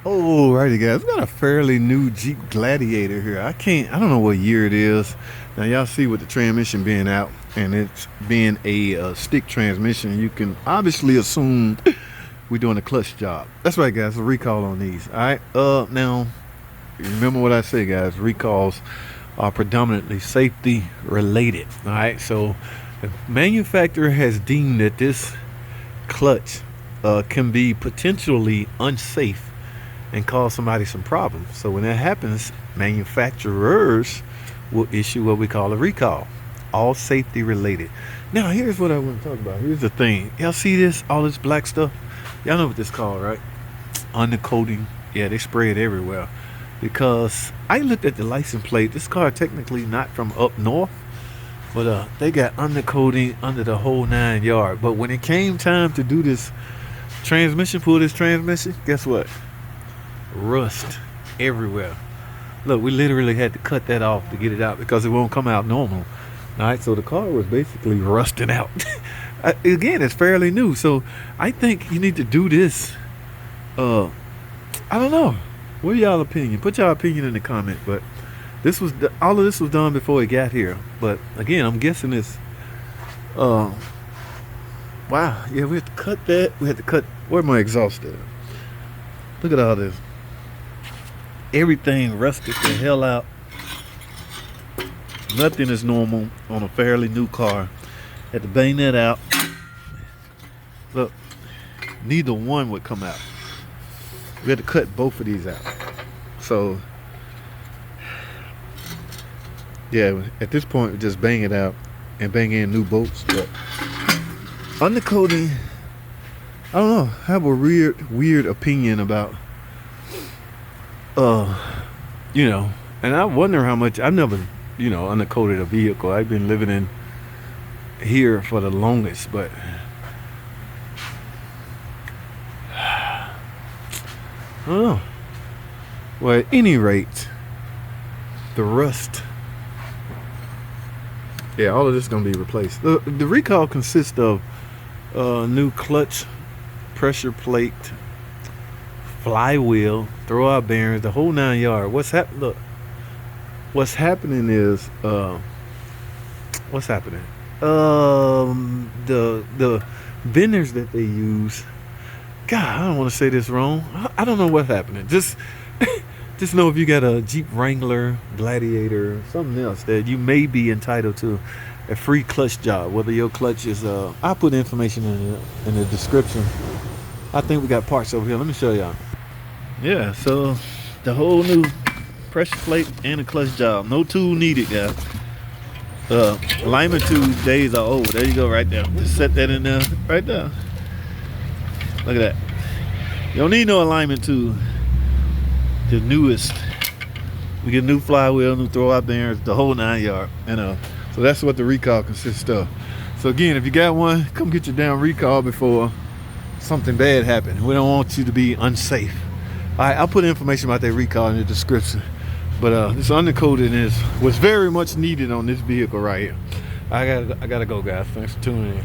Alrighty guys, we got a fairly new Jeep Gladiator here. I don't know what year it is. Now y'all see with the transmission being out and it's being a stick transmission, you can obviously assume we're doing a clutch job. That's right guys, a recall on these. Alright, now remember what I say guys, recalls are predominantly safety related. Alright, so the manufacturer has deemed that this clutch can be potentially unsafe and cause somebody some problems. So when that happens, manufacturers will issue what we call a recall, all safety related. Now here's what I want to talk about. Here's the thing, y'all see this, all this black stuff? Y'all know what this called, right? Undercoating. Yeah, they spray it everywhere. Because I looked at the license plate, this car technically not from up north, but they got undercoating under the whole 9 yards. But when it came time to do this transmission, pull this transmission, guess what? Rust everywhere. Look, we literally had to cut that off to get it out because it won't come out normal. All right, so the car was basically rusting out. Again, it's fairly new, so I think you need to do this. I don't know. What are y'all opinion? Put y'all opinion in the comment. But this was all of this was done before it got here. But again, I'm guessing it's. Wow. Yeah, we had to cut that. We had to cut. Where my exhaust at? Look at all this. Everything rusted the hell out. Nothing is normal on a fairly new car. Had to bang that out. Look, neither one would come out. We had to cut both of these out. So, yeah, at this point, we just bang it out and bang in new bolts. But undercoating, I don't know. I have a weird opinion about, and I wonder how much. I never, undercoated a vehicle. I've been living in here for the longest, but I don't know. Well, at any rate, the rust. Yeah, all of this is gonna be replaced. The recall consists of new clutch, pressure plate, flywheel, throwout bearings, the whole 9 yards. What's happening is what's happening? The benders that they use. God, I don't want to say this wrong. I don't know what's happening. Just know if you got a Jeep Wrangler, Gladiator, something else, that you may be entitled to a free clutch job. Whether your clutch is, I'll put information in the description. I think we got parts over here. Let me show y'all. Yeah, so the whole new pressure plate and a clutch job. No tool needed, guys. Alignment tool days are over. There you go, right there. Just set that in there, right there. Look at that. You don't need no alignment tool. The newest. We get new flywheel, new throwout bearings, the whole 9 yards. And so that's what the recall consists of. So again, if you got one, come get your damn recall before something bad happens. We don't want you to be unsafe. All right, I'll put information about that recall in the description. But this undercoating was very much needed on this vehicle right here. I gotta go, guys. Thanks for tuning in.